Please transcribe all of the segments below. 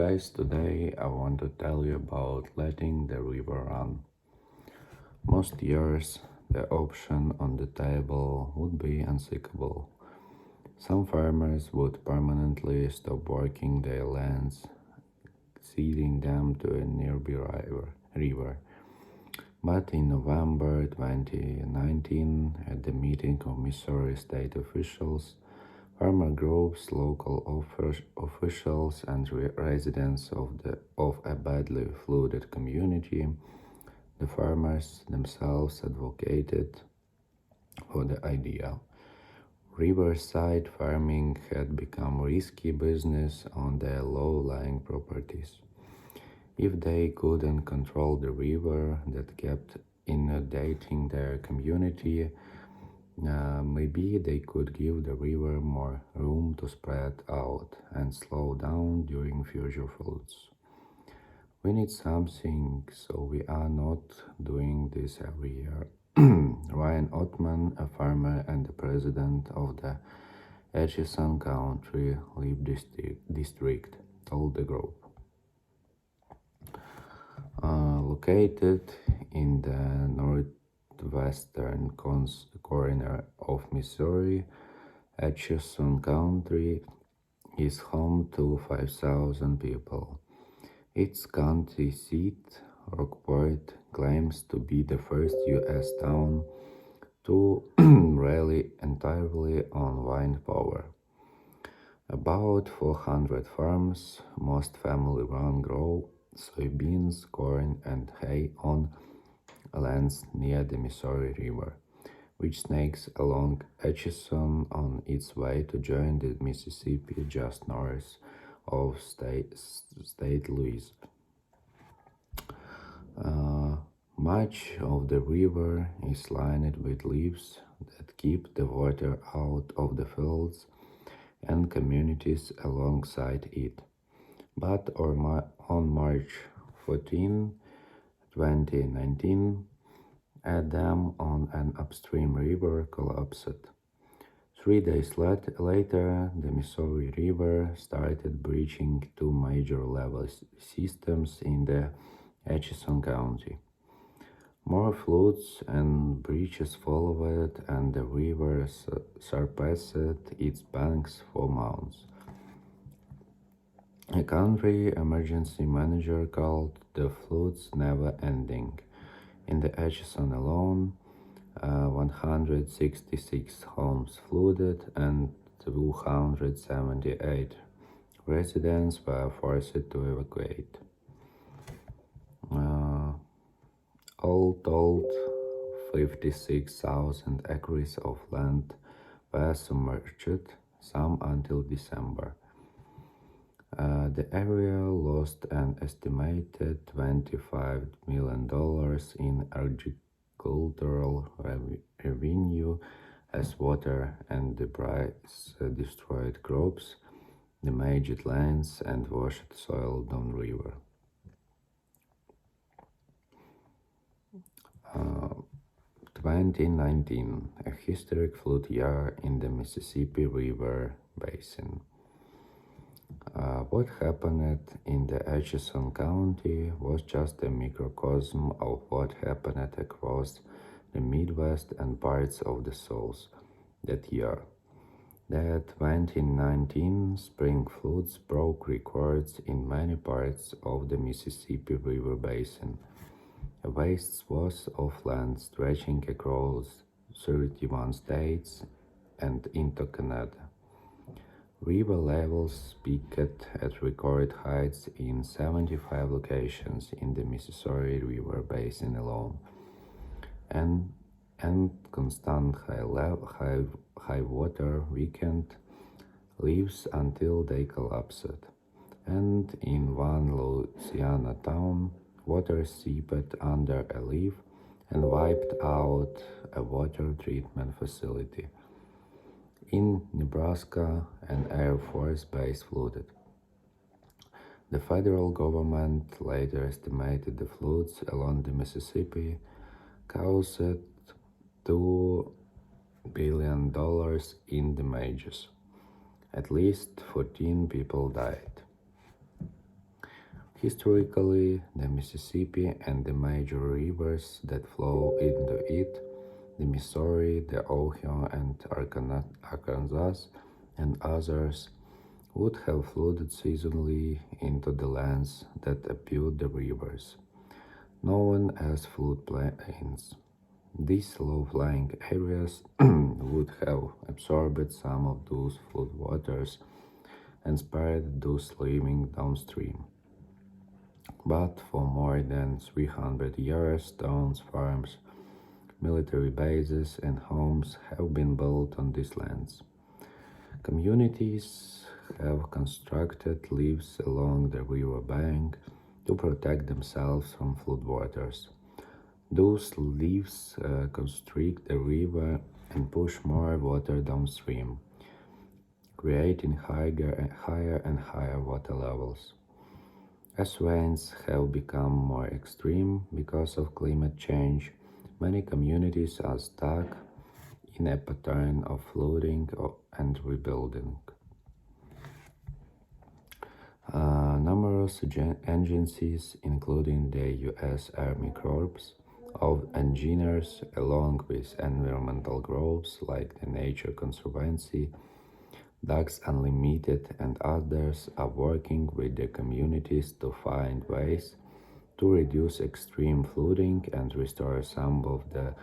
Guys, today I want to tell you about letting the river run. Most years, the option on the table would be unthinkable. Some farmers would permanently stop working their lands, ceding them to a nearby river. But in November 2019, at the meeting of Missouri state officials, farmer groups, local officials, and residents of a badly flooded community, the farmers themselves advocated for the idea. Riverside farming had become risky business on their low-lying properties. If they couldn't control the river that kept inundating their community, maybe they could give the river more room to spread out and slow down during future floods. We need something, so we are not doing this every year. Ryan Ottman, a farmer and the president of the Atchison County Leaf District, told the group. Located in the northwestern corner of Missouri, Atchison County is home to 5,000 people. Its county seat, Rockport, claims to be the first U.S. town to rely entirely on wind power. About 400 farms, most family-run, grow soybeans, corn, and hay on lands near the Missouri River, which snakes along Atchison on its way to join the Mississippi just north of St. Louis. Much of the river is lined with leaves that keep the water out of the fields and communities alongside it. But on March 14, 2019, a dam on an upstream river collapsed. 3 days later, the Missouri River started breaching two major level systems in the Atchison County. More floods and breaches followed, and the river surpassed its banks for months. A county emergency manager called the floods never ending. In the Atchison alone, 166 homes flooded and 278 residents were forced to evacuate. All told, 56,000 acres of land were submerged, some until December. The area lost an estimated $25 million in agricultural revenue as water and debris destroyed crops, damaged lands, and washed soil downriver. 2019, a historic flood year in the Mississippi River Basin. What happened in the Atchison County was just a microcosm of what happened across the Midwest and parts of the South that year. The 2019 spring floods broke records in many parts of the Mississippi River Basin, a vast swath of land stretching across 31 states and into Canada. River levels peaked at record heights in 75 locations in the Mississippi River Basin alone, and constant high water weakened levees until they collapsed. And in one Louisiana town, water seeped under a leaf and wiped out a water treatment facility. In Nebraska, an Air Force base flooded. The federal government later estimated the floods along the Mississippi caused $2 billion in damages. At least 14 people died. Historically, the Mississippi and the major rivers that flow into it, the Missouri, the Ohio, and Arkansas, and others, would have flooded seasonally into the lands that abut the rivers, known as floodplains. These low-lying areas would have absorbed some of those floodwaters and spared those living downstream. But for more than 300 years, towns, farms, military bases, and homes have been built on these lands. Communities have constructed levees along the river bank to protect themselves from floodwaters. Those levees constrict the river and push more water downstream, creating higher and higher water levels. As rains have become more extreme because of climate change, many communities are stuck in a pattern of flooding and rebuilding. Numerous agencies, including the U.S. Army Corps of Engineers, along with environmental groups like the Nature Conservancy, Ducks Unlimited, and others, are working with the communities to find ways to reduce extreme flooding and restore some of the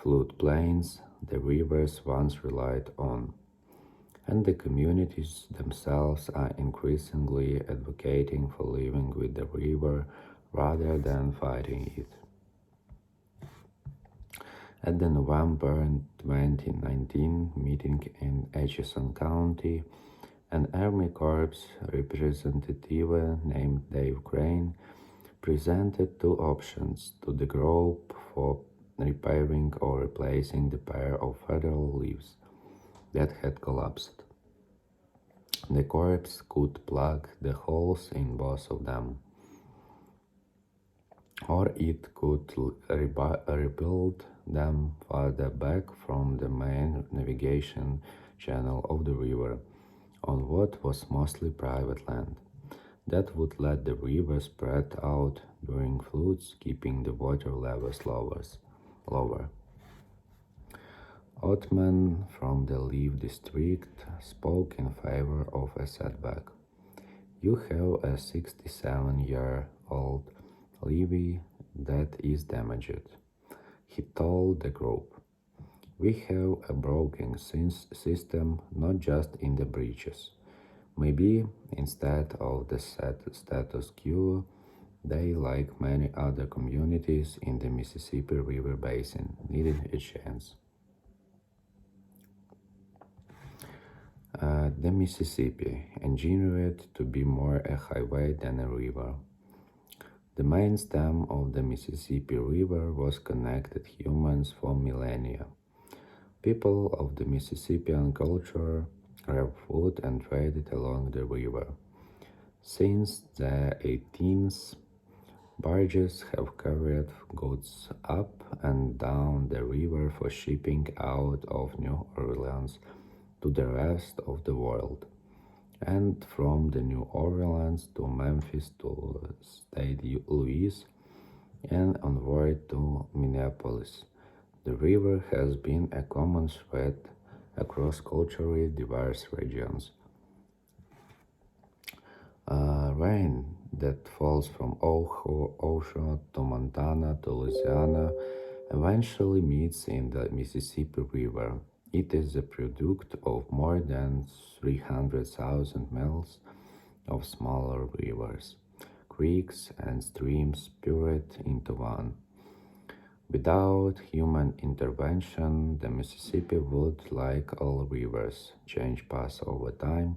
floodplains the rivers once relied on. And the communities themselves are increasingly advocating for living with the river rather than fighting it. At the November 2019 meeting in Atchison County, an Army Corps representative named Dave Crane presented two options to the group for repairing or replacing the pair of federal levees that had collapsed. The Corps could plug the holes in both of them, or it could rebuild them farther back from the main navigation channel of the river on what was mostly private land. That would let the river spread out during floods, keeping the water levels lower. Ottman from the Leaf District spoke in favor of a setback. You have a 67-year-old levee that is damaged, he told the group. We have a broken system not just in the breaches. Maybe instead of the status quo, they, like many other communities in the Mississippi River Basin, needed a chance. The Mississippi, engineered to be more a highway than a river. The main stem of the Mississippi River was connected humans for millennia. People of the Mississippian culture grabbed food and traded along the river. Since the 18th, barges have carried goods up and down the river for shipping out of New Orleans to the rest of the world, and from the New Orleans to Memphis to St. Louis and onward to Minneapolis. The river has been a common thread across culturally diverse regions. Rain that falls from Ohio to Montana to Louisiana eventually meets in the Mississippi River. It is the product of more than 300,000 miles of smaller rivers, creeks, and streams poured into one. Without human intervention, the Mississippi would, like all rivers, change paths over time,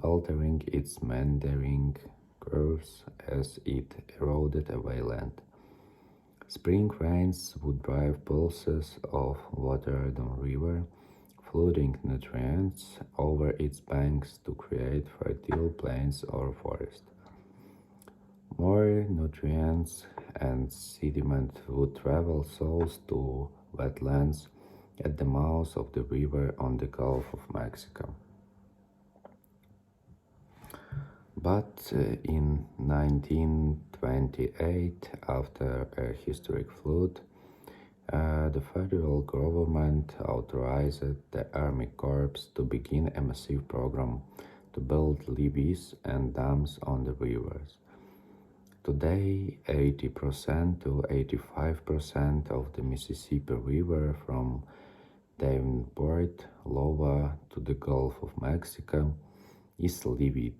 altering its meandering curves as it eroded away land. Spring rains would drive pulses of water down river, flooding nutrients over its banks to create fertile plains or forest. More nutrients and sediment would travel south to wetlands at the mouth of the river on the Gulf of Mexico. But in 1928, after a historic flood, the federal government authorized the Army Corps to begin a massive program to build levees and dams on the rivers. Today, 80% to 85% of the Mississippi River from Davenport, Iowa to the Gulf of Mexico is levied,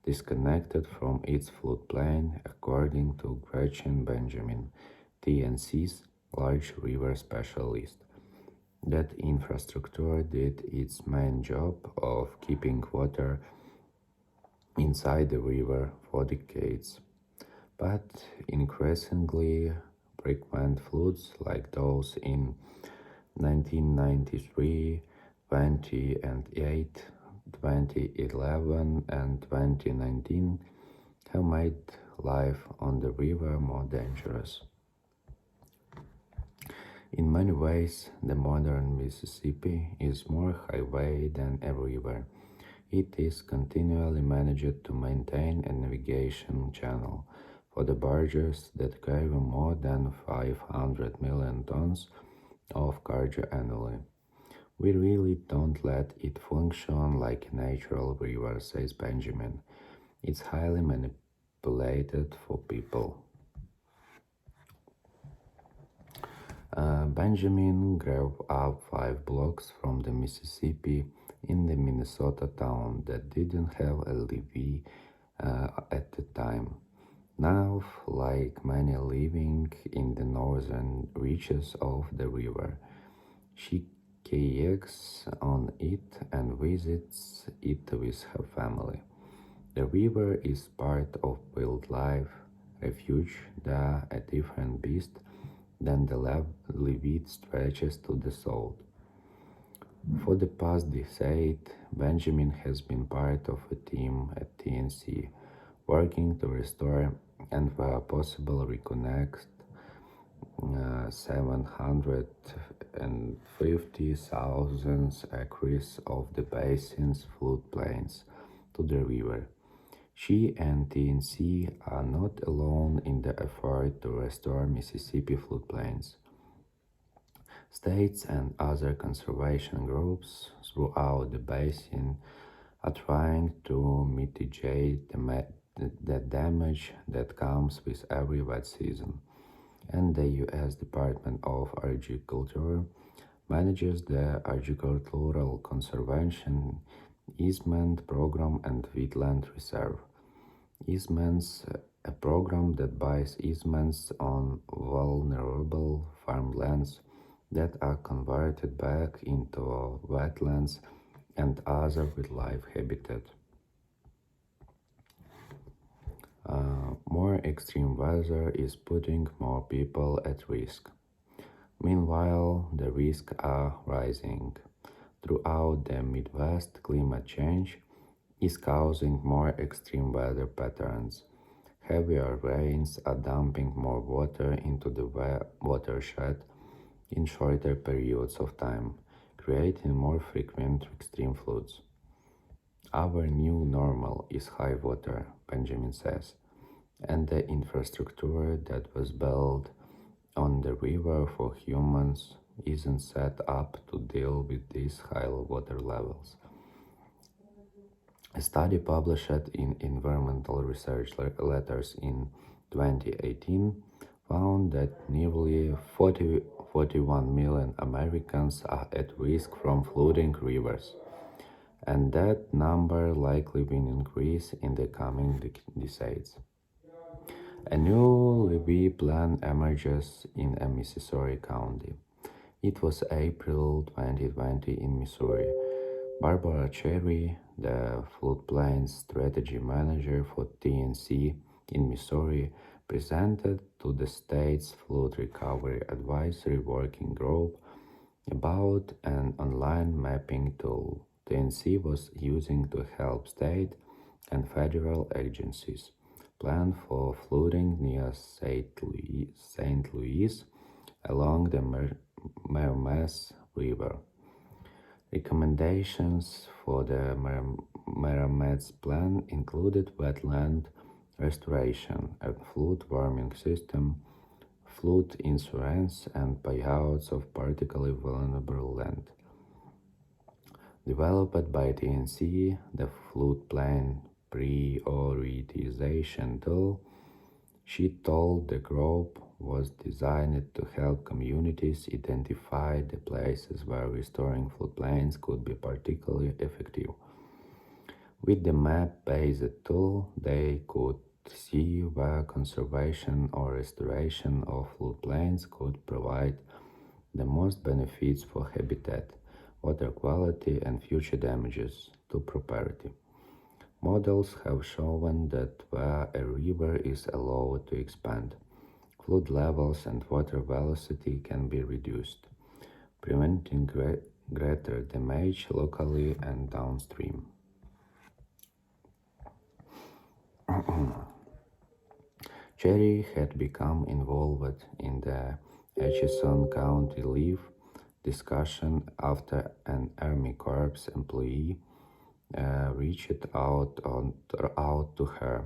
disconnected from its floodplain, according to Gretchen Benjamin, TNC's large river specialist. That infrastructure did its main job of keeping water inside the river for decades, but increasingly frequent floods like those in 1993, 2008, 2011, and 2019 have made life on the river more dangerous. In many ways, the modern Mississippi is more highway than a river. It is continually managed to maintain a navigation channel for the barges that carry more than 500 million tons of cargo annually. We really don't let it function like a natural river, says Benjamin. It's highly manipulated for people. Benjamin grew up 5 blocks from the Mississippi in the Minnesota town that didn't have a levee at the time. Now, like many living in the northern reaches of the river, she kayaks on it and visits it with her family. The river is part of wildlife refuge, though a different beast than the Levite stretches to the south. For the past decade, Benjamin has been part of a team at TNC working to restore and where possible reconnect 750,000 acres of the basin's floodplains to the river. She and TNC are not alone in the effort to restore Mississippi floodplains. States and other conservation groups throughout the basin are trying to mitigate the damage that comes with every wet season, and the U.S. Department of Agriculture manages the Agricultural Conservation Easement Program and Wetland Reserve. Easements, a program that buys easements on vulnerable farmlands that are converted back into wetlands and other wildlife habitat. More extreme weather is putting more people at risk. Meanwhile, the risks are rising. Throughout the Midwest, climate change is causing more extreme weather patterns. Heavier rains are dumping more water into the watershed in shorter periods of time, creating more frequent extreme floods. Our new normal is high water, Benjamin says, and the infrastructure that was built on the river for humans isn't set up to deal with these high water levels. A study published in Environmental Research Letters in 2018 found that nearly 41 million Americans are at risk from flooding rivers, and that number likely will increase in the coming decades. A new levee plan emerges in Mississippi County. It was April 2020 in Missouri. Barbara Cherry, the floodplain strategy manager for TNC in Missouri, presented to the state's Flood Recovery Advisory Working Group about an online mapping tool TNC was using to help state and federal agencies plan for flooding near St. Louis along the Mermes River. Recommendations for the Merrimack's plan included wetland restoration, a flood warming system, flood insurance, and payouts of particularly vulnerable land. Developed by TNC, the floodplain prioritization tool, she told the group was designed to help communities identify the places where restoring floodplains could be particularly effective. With the map-based tool, they could see where conservation or restoration of floodplains could provide the most benefits for habitat, water quality, and future damages to property. Models have shown that where a river is allowed to expand, flood levels and water velocity can be reduced, preventing greater damage locally and downstream. Cherry had become involved in the Atchison County leave discussion after an Army Corps employee reached out to her,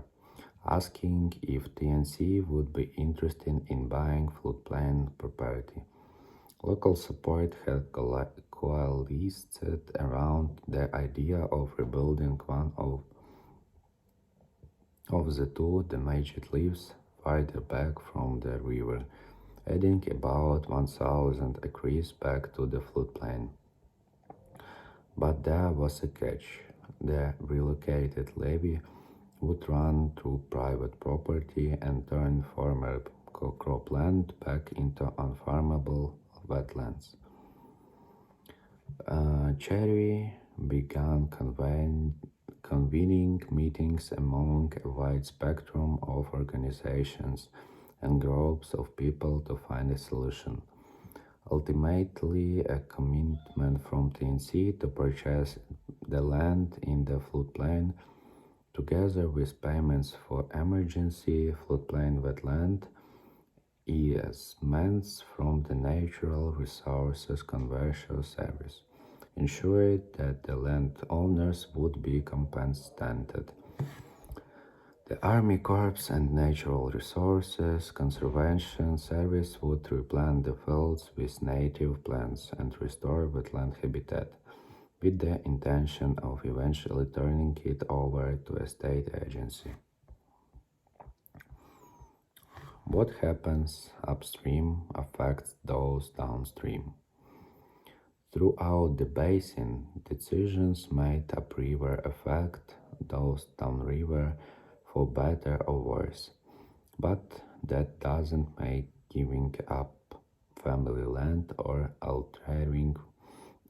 asking if TNC would be interested in buying floodplain property. Local support had coalesced around the idea of rebuilding one of the two damaged leaves farther back from the river, adding about 1,000 acres back to the floodplain. But there was a catch. The relocated levee would run through private property and turn former cropland back into unfarmable wetlands. Cherry began convening meetings among a wide spectrum of organizations and groups of people to find a solution. Ultimately, a commitment from TNC to purchase the land in the floodplain, together with payments for emergency floodplain wetland easements from the Natural Resources Conservation Service, ensured that the landowners would be compensated. The Army Corps and Natural Resources Conservation Service would replant the fields with native plants and restore wetland habitat, with the intention of eventually turning it over to a state agency. What happens upstream affects those downstream. Throughout the basin, decisions made upriver affect those downriver for better or worse. But that doesn't make giving up family land or altering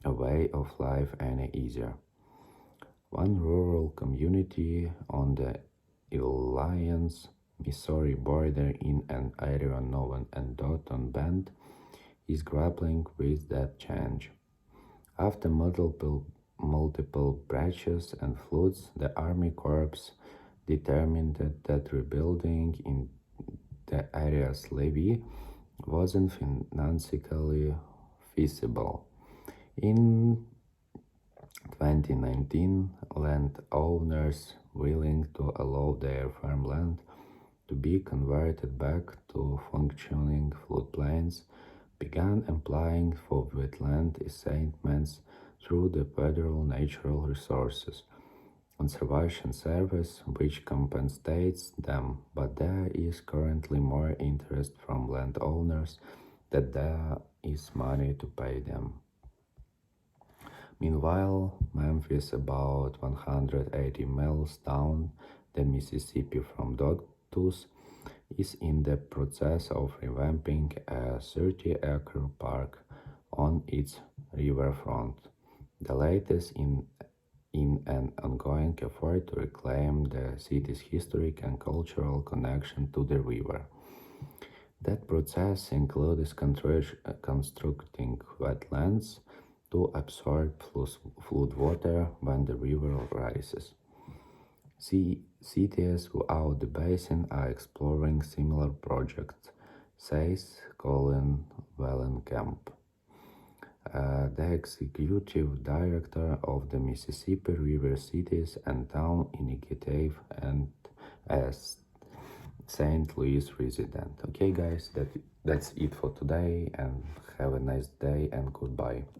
a way of life any easier. One rural community on the Alliance, Missouri border in an area known as Dotton Bend is grappling with that change. After multiple breaches and floods, the Army Corps determined that rebuilding in the area's levee wasn't financially feasible. In 2019, landowners willing to allow their farmland to be converted back to functioning floodplains began applying for wetland easements through the Federal Natural Resources Conservation Service, which compensates them, but there is currently more interest from landowners that there is money to pay them. Meanwhile, Memphis, about 180 miles down the Mississippi from Dogtooth, is in the process of revamping a 30-acre park on its riverfront, the latest in an ongoing effort to reclaim the city's historic and cultural connection to the river. That process includes constructing wetlands to absorb floodwater when the river rises. Cities throughout the basin are exploring similar projects, says Colin Wellenkamp, the executive director of the Mississippi River Cities and Town Initiative, and as St. Louis resident. Okay, guys, that's it for today, and have a nice day and goodbye.